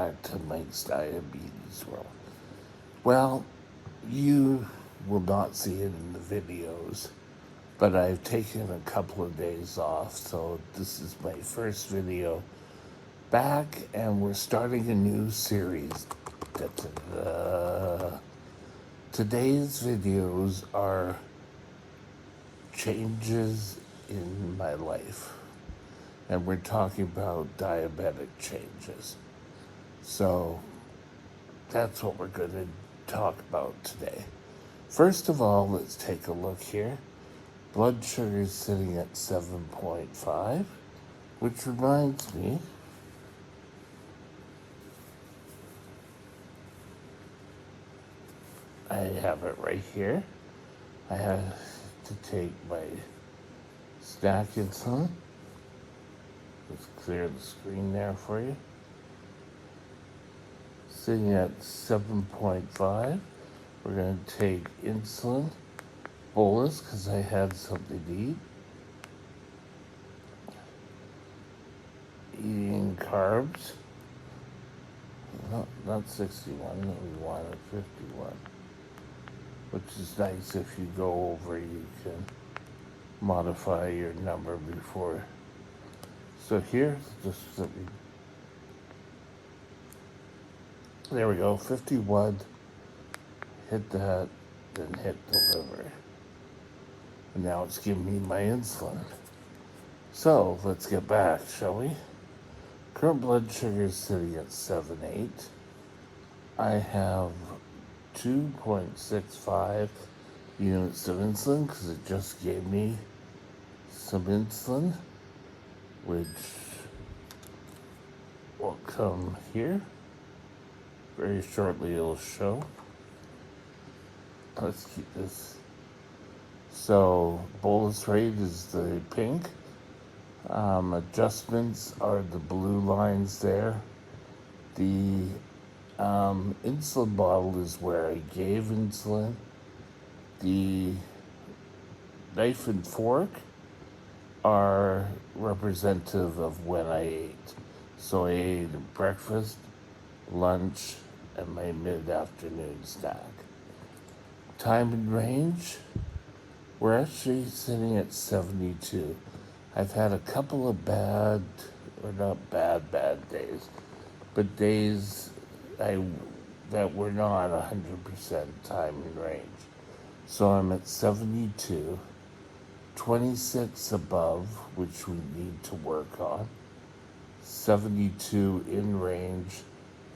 back to Mike's Diabetes World. Well, you will not see it in the videos, but I've taken a couple of days off, so this is my first video back, and we're starting a new series. Da-da-da. Today's videos are changes in my life, and we're talking about diabetic changes. So that's what we're going to talk about today. First of all, let's take a look here. Blood sugar is sitting at 7.5, which reminds me, I have it right here. I have to take my snack insulin. Let's clear the screen there for you. Sitting at 7.5. We're going to take insulin, bolus, because I had something to eat. Eating carbs. No, not 61, we wanted 51. Which is nice. If you go over, you can modify your number before. So here, just there we go, 51. Hit that, then hit deliver. And now it's giving me my insulin. So let's get back, shall we? Current blood sugar is sitting at 7.8. I have 2.65 units of insulin because it just gave me some insulin, which will come here. Very shortly it'll show. Let's keep this. So bolus rate is the pink. Adjustments are the blue lines there. The insulin bottle is where I gave insulin. The knife and fork are representative of when I ate. So I ate breakfast, lunch, and my mid-afternoon snack. Time and range, we're actually sitting at 72. I've had a couple of bad, or not bad days, but days that were not 100% time and range. So I'm at 72, 26 above, which we need to work on, 72 in range,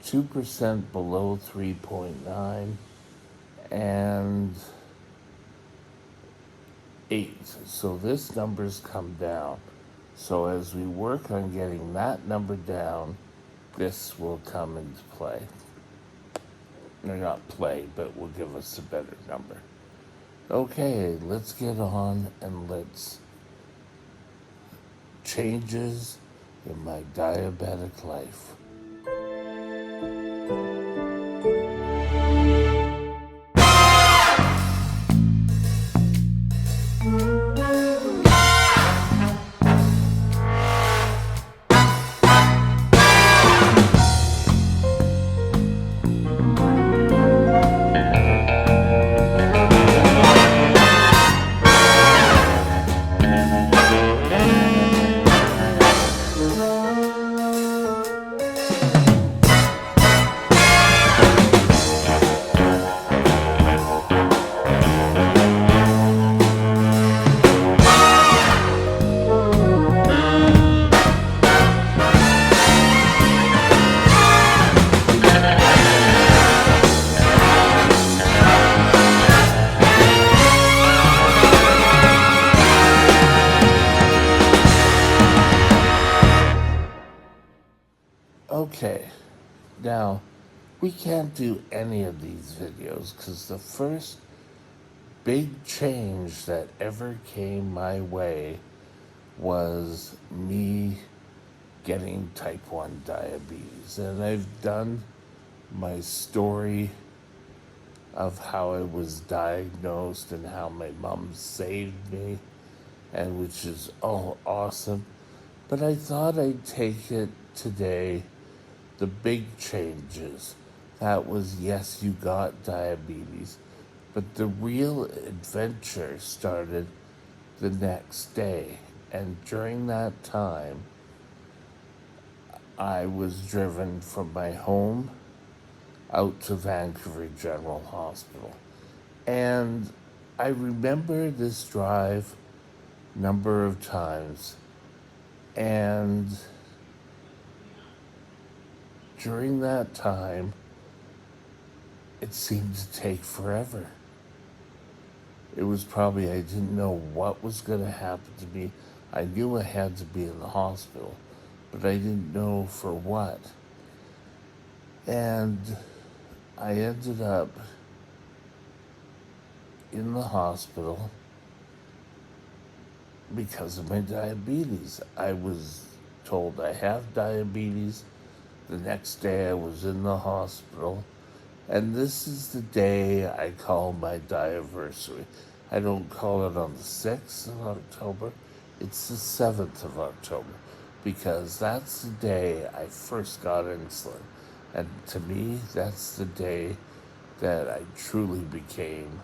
2% below 3.9, and 8. So this number's come down. So as we work on getting that number down, this will come into play. Or not play, but will give us a better number. Okay, let's get on and let's changes in my diabetic life. Okay, now we can't do any of these videos because the first big change that ever came my way was me getting type 1 diabetes. And I've done my story of how I was diagnosed and how my mom saved me, and which is all awesome. But I thought I'd take it today the big changes. That was, yes, you got diabetes, but the real adventure started the next day. And during that time, I was driven from my home out to Vancouver General Hospital. And I remember this drive number of times. And during that time, it seemed to take forever. It was probably, I didn't know what was going to happen to me. I knew I had to be in the hospital, but I didn't know for what. And I ended up in the hospital because of my diabetes. I was told I have diabetes. The next day I was in the hospital. And this is the day I call my diaversary. I don't call it on the 6th of October. It's the 7th of October because that's the day I first got insulin. And to me, that's the day that I truly became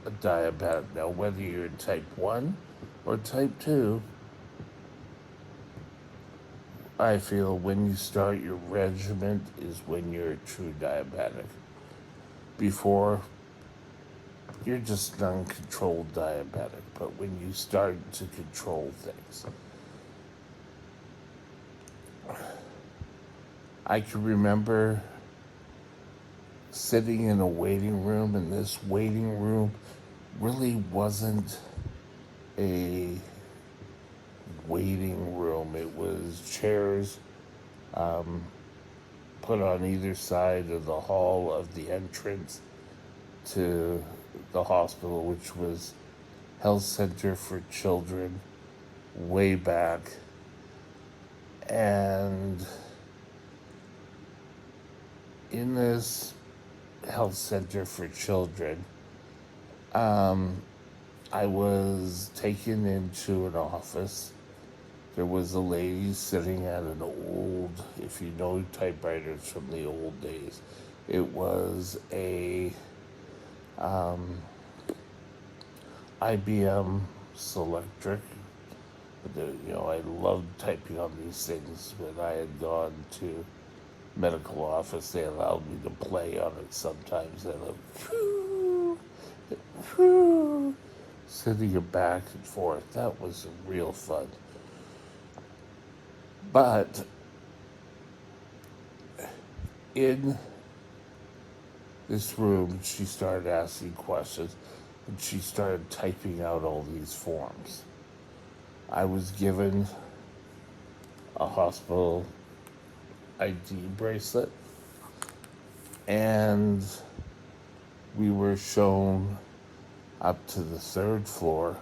a diabetic. Now, whether you're type 1 or type 2, I feel when you start your regimen is when you're a true diabetic. Before, you're just an uncontrolled diabetic. But when you start to control things, I can remember sitting in a waiting room, and this waiting room really wasn't a waiting room. It was chairs put on either side of the hall of the entrance to the hospital, which was Health Center for Children way back. And in this Health Center for Children, I was taken into an office. There was a lady sitting at an old, if you know typewriters from the old days, it was a IBM Selectric. I loved typing on these things. When I had gone to medical office, they allowed me to play on it sometimes. They loved sending it back and forth. That was real fun. But in this room, she started asking questions, and she started typing out all these forms. I was given a hospital ID bracelet, and we were shown up to the 3rd floor,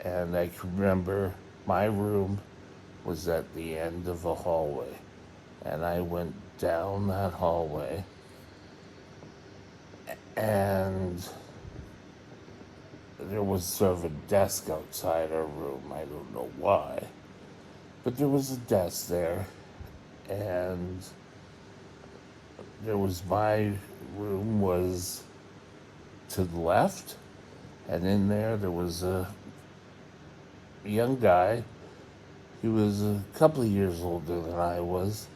and I can remember my room was at the end of a hallway, and I went down that hallway, and there was sort of a desk outside our room. I don't know why, but there was a desk there, and there was my room was to the left, and in there was a young guy. He was a couple of years older than I was.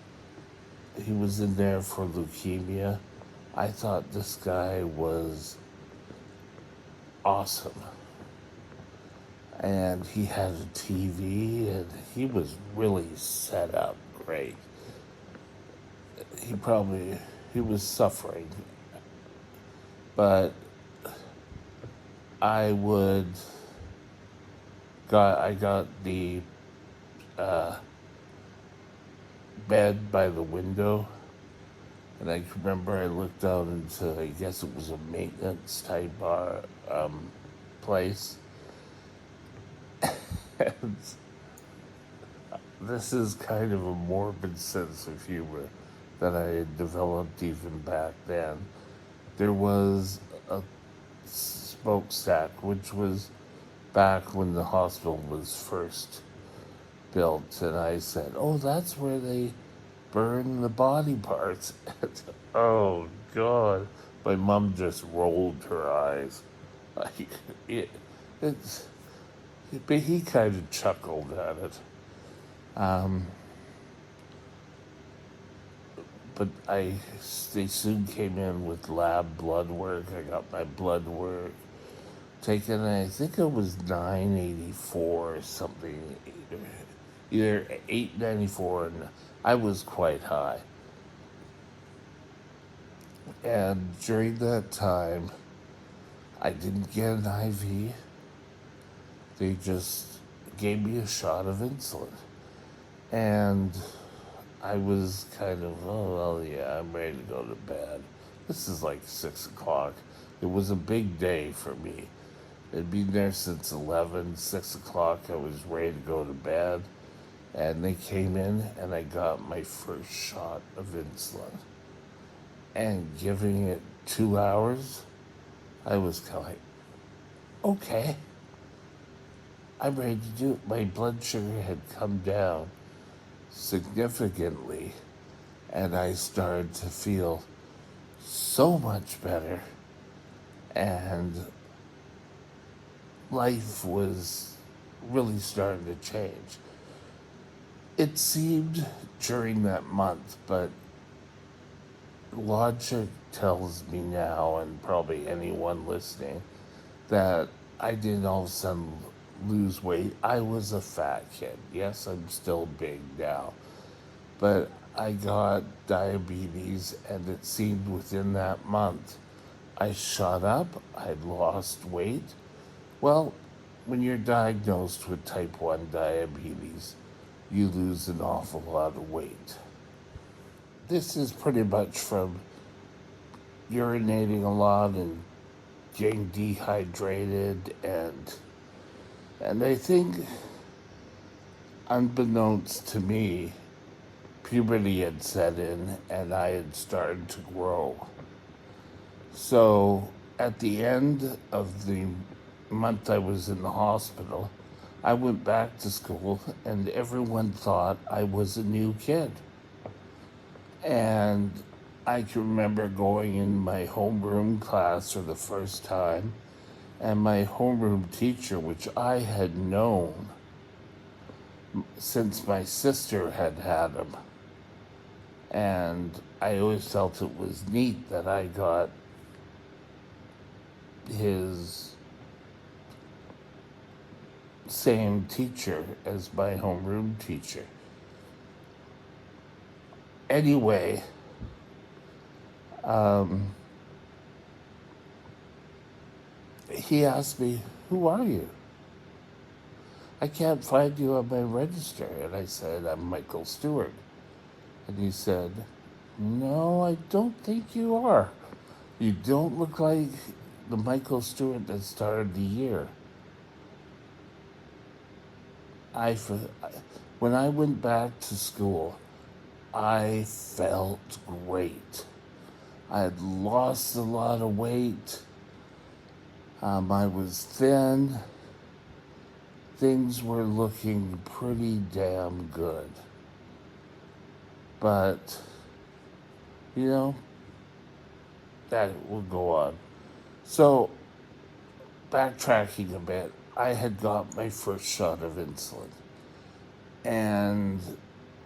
He was in there for leukemia. I thought this guy was awesome. And he had a TV, and he was really set up great. He was suffering. But I got the bed by the window, and I remember I looked out into, I guess it was a maintenance type place. And this is kind of a morbid sense of humor that I had developed even back then. There was a smokestack, which was back when the hospital was first built, and I said, "Oh, that's where they burn the body parts. Oh God! My mom just rolled her eyes. Like it, it's, but he kind of chuckled at it. Um, but they soon came in with lab blood work. I got my blood work taken. I think it was 984 or something, either 894, and I was quite high. And during that time, I didn't get an IV. They just gave me a shot of insulin. And I was kind of, oh, well, yeah, I'm ready to go to bed. This is like 6 o'clock. It was a big day for me. I'd been there since 11, 6 o'clock. I was ready to go to bed. And they came in and I got my first shot of insulin. And giving it 2 hours, I was kind of like, okay, I'm ready to do it. My blood sugar had come down significantly, and I started to feel so much better, and life was really starting to change. It seemed during that month, but logic tells me now, and probably anyone listening, that I didn't all of a sudden lose weight. I was a fat kid. Yes, I'm still big now, but I got diabetes, and it seemed within that month I shot up, I'd lost weight. Well, when you're diagnosed with type 1 diabetes, you lose an awful lot of weight. This is pretty much from urinating a lot and getting dehydrated, and I think, unbeknownst to me, puberty had set in and I had started to grow. So at the end of the month I was in the hospital, I went back to school and everyone thought I was a new kid. And I can remember going in my homeroom class for the first time, and my homeroom teacher, which I had known since my sister had had him, and I always felt it was neat that I got his same teacher as my homeroom teacher. Anyway, he asked me, "Who are you? I can't find you on my register." And I said, "I'm Michael Stewart." And he said, "No, I don't think you are. You don't look like the Michael Stewart that started the year." I, when I went back to school, I felt great. I had lost a lot of weight. I was thin. Things were looking pretty damn good. But, you know, that will go on. So, backtracking a bit, I had got my first shot of insulin. And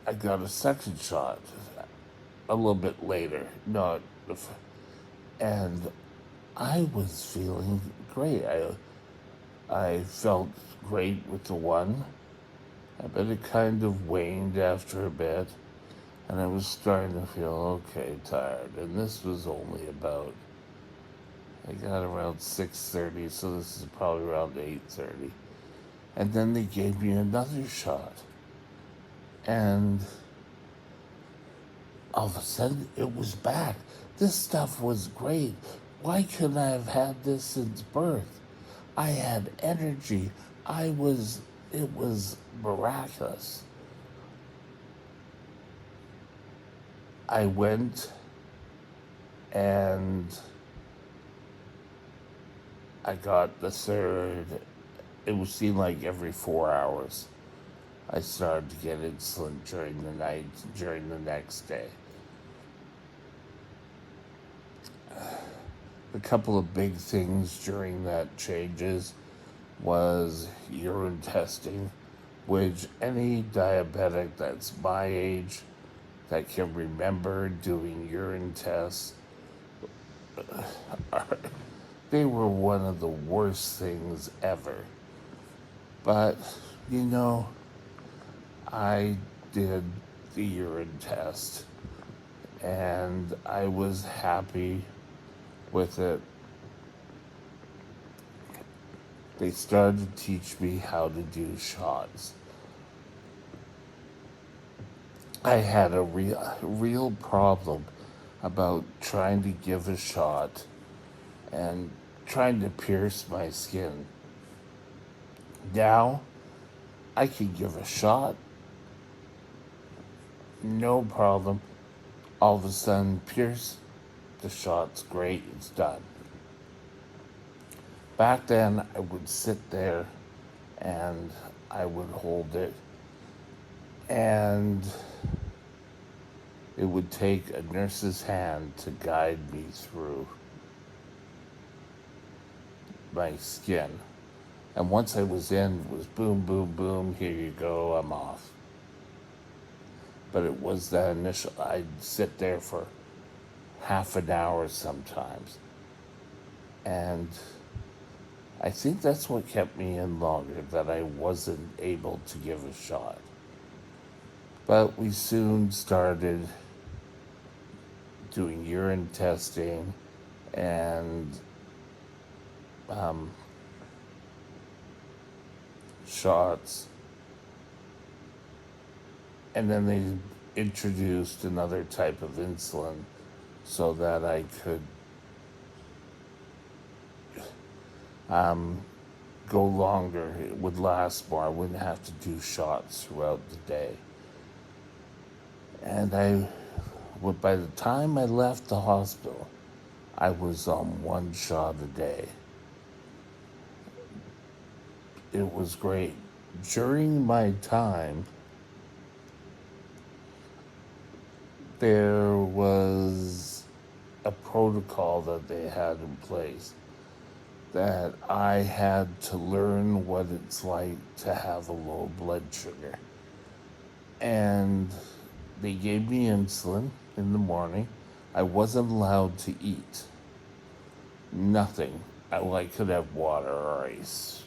I got a second shot a little bit later. Not, and I was feeling great. I felt great with the one, but it kind of waned after a bit, and I was starting to feel okay, tired. And this was only about, I got around 6:30, so this is probably around 8:30. And then they gave me another shot, and all of a sudden it was back. This stuff was great. Why couldn't I have had this since birth? I had energy. It was miraculous. I went and I got the third. It was seemed like every 4 hours. I started to get insulin during the night, during the next day. A couple of big things during that changes was urine testing, which any diabetic that's my age that can remember doing urine tests, they were one of the worst things ever. But, you know, I did the urine test and I was happy with it. They started to teach me how to do shots. I had a real problem about trying to give a shot and trying to pierce my skin. Now, I can give a shot, no problem. All of a sudden, pierce, the shot's great, it's done. Back then, I would sit there and I would hold it, and it would take a nurse's hand to guide me through my skin. And once I was in, it was boom, boom, boom, here you go, I'm off. But it was the initial, I'd sit there for half an hour sometimes. And I think that's what kept me in longer, that I wasn't able to give a shot. But we soon started doing urine testing and shots. And then they introduced another type of insulin so that I could go longer. It would last more. I wouldn't have to do shots throughout the day. And by the time I left the hospital, I was on one shot a day. It was great. During my time, there was a protocol that they had in place that I had to learn what it's like to have a low blood sugar. And they gave me insulin in the morning. I wasn't allowed to eat. Nothing. I could have water or ice,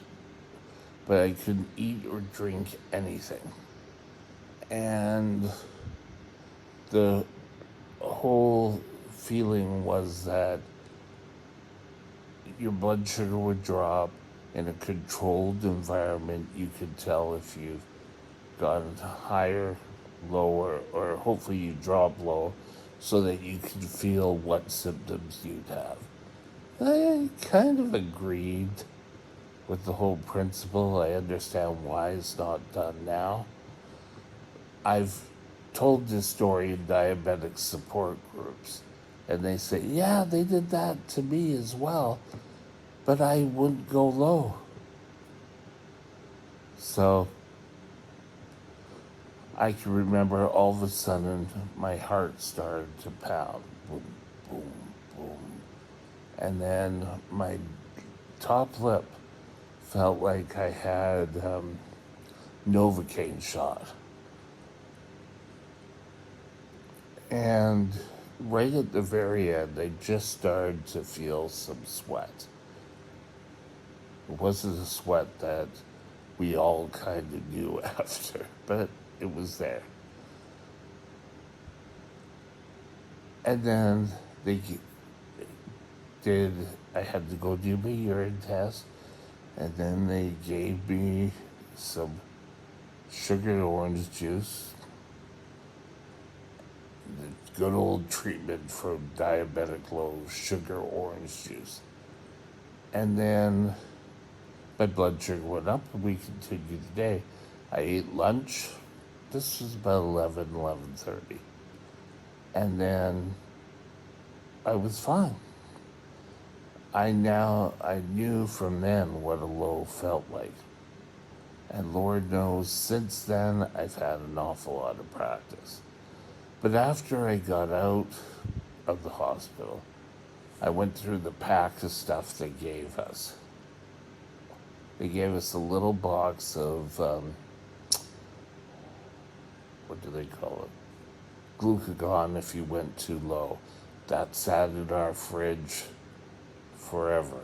but I couldn't eat or drink anything. And the whole feeling was that your blood sugar would drop in a controlled environment. You could tell if you got higher, lower, or hopefully you drop low so that you could feel what symptoms you'd have. I kind of agreed with the whole principle. I understand why it's not done now. I've told this story in diabetic support groups, and they say, yeah, they did that to me as well, but I wouldn't go low. So I can remember all of a sudden my heart started to pound. Boom, boom, boom. And then my top lip felt like I had Novocaine shot. And right at the very end, I just started to feel some sweat. It wasn't a sweat that we all kind of knew after, but it was there. And then I had to go do my urine test, and then they gave me some sugared orange juice, the good old treatment for diabetic low, sugar orange juice. And then my blood sugar went up, and we continued the day. I ate lunch. This was about 11:30. And then I was fine. I knew from then what a low felt like. And Lord knows, since then, I've had an awful lot of practice. But after I got out of the hospital, I went through the pack of stuff they gave us. They gave us a little box of, what do they call it? Glucagon if you went too low. That sat in our fridge forever.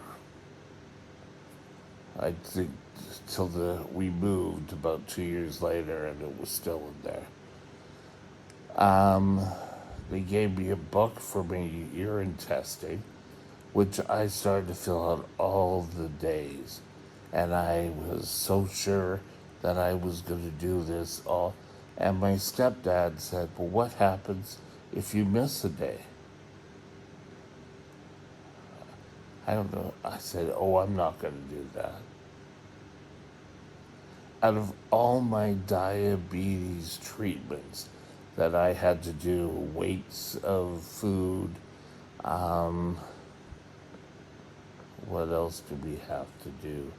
I think till we moved about 2 years later, and it was still in there. They gave me a book for my urine testing, which I started to fill out all the days. And I was so sure that I was going to do this all. And my stepdad said, well, what happens if you miss a day? I don't know. I said, oh, I'm not going to do that. Out of all my diabetes treatments that I had to do, weights of food, what else do we have to do?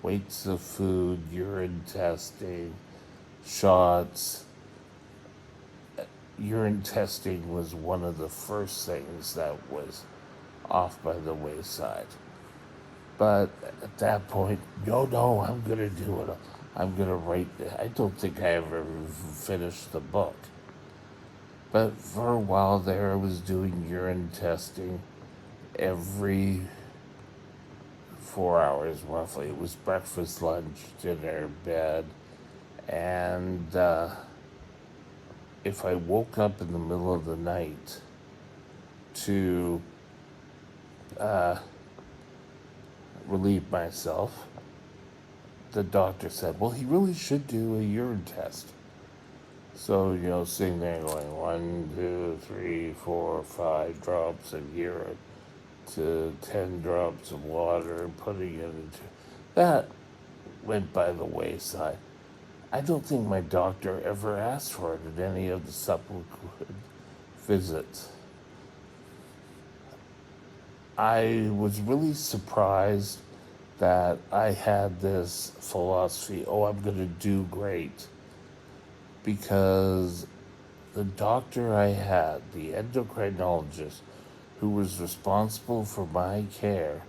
Weights of food, urine testing, shots. Urine testing was one of the first things that was off by the wayside. But at that point, no, I'm going to do it. I'm going to write. I don't think I ever finished the book. But for a while there, I was doing urine testing every 4 hours roughly. It was breakfast, lunch, dinner, bed. And if I woke up in the middle of the night to relieve myself, the doctor said, well, he really should do a urine test. So, sitting there going 1, 2, 3, 4, 5 drops of urine to 10 drops of water and putting it into that went by the wayside. I don't think my doctor ever asked for it at any of the subsequent visits. I was really surprised that I had this philosophy, I'm going to do great. Because the doctor I had, the endocrinologist who was responsible for my care,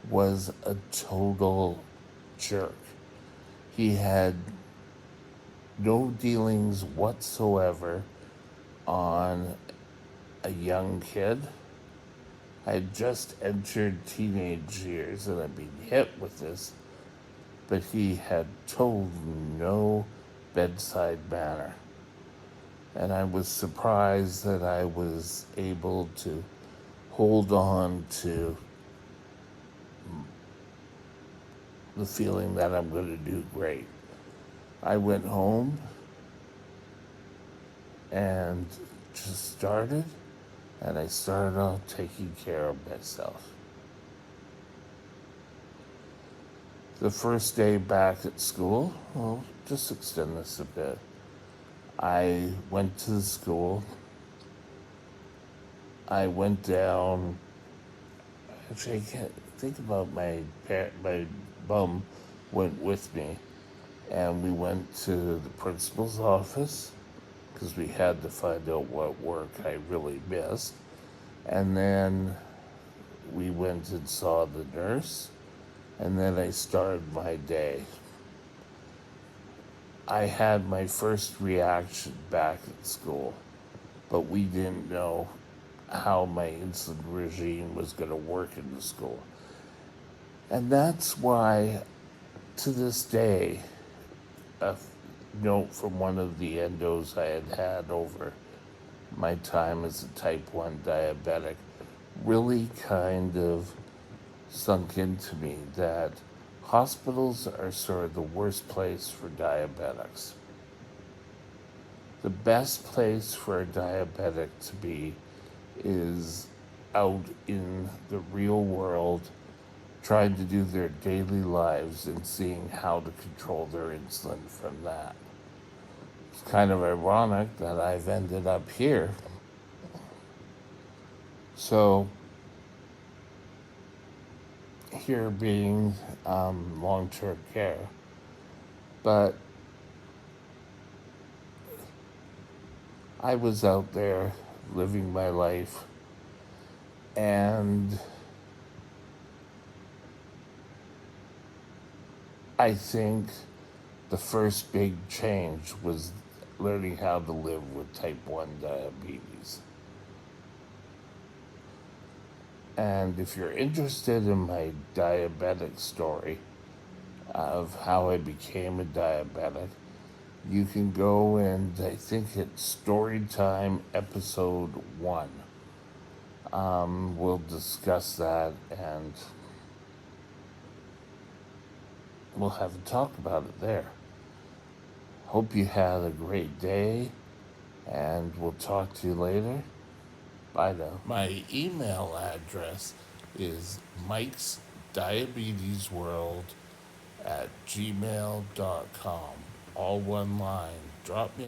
was a total jerk. He had no dealings whatsoever on a young kid. I had just entered teenage years and I'd been hit with this, but he had total no bedside manner. And I was surprised that I was able to hold on to the feeling that I'm going to do great. I went home and just started, and I started off taking care of myself. The first day back at school, just extend this a bit. I went to the school. I went down. Actually, I can't think about my mom went with me, and we went to the principal's office because we had to find out what work I really missed. And then we went and saw the nurse, and then I started my day. I had my first reaction back at school, but we didn't know how my insulin regime was going to work in the school. And that's why, to this day, a note from one of the endos I had had over my time as a type 1 diabetic really kind of sunk into me that hospitals are sort of the worst place for diabetics. The best place for a diabetic to be is out in the real world, trying to do their daily lives and seeing how to control their insulin from that. It's kind of ironic that I've ended up here. So here being long-term care, but I was out there living my life, and I think the first big change was learning how to live with type 1 diabetes. And if you're interested in my diabetic story of how I became a diabetic, you can go and I think it's Storytime episode 1. We'll discuss that and we'll have a talk about it there. Hope you had a great day and we'll talk to you later. Bye now. My email address is Mike's Diabetes World at gmail.com. All one line. Drop me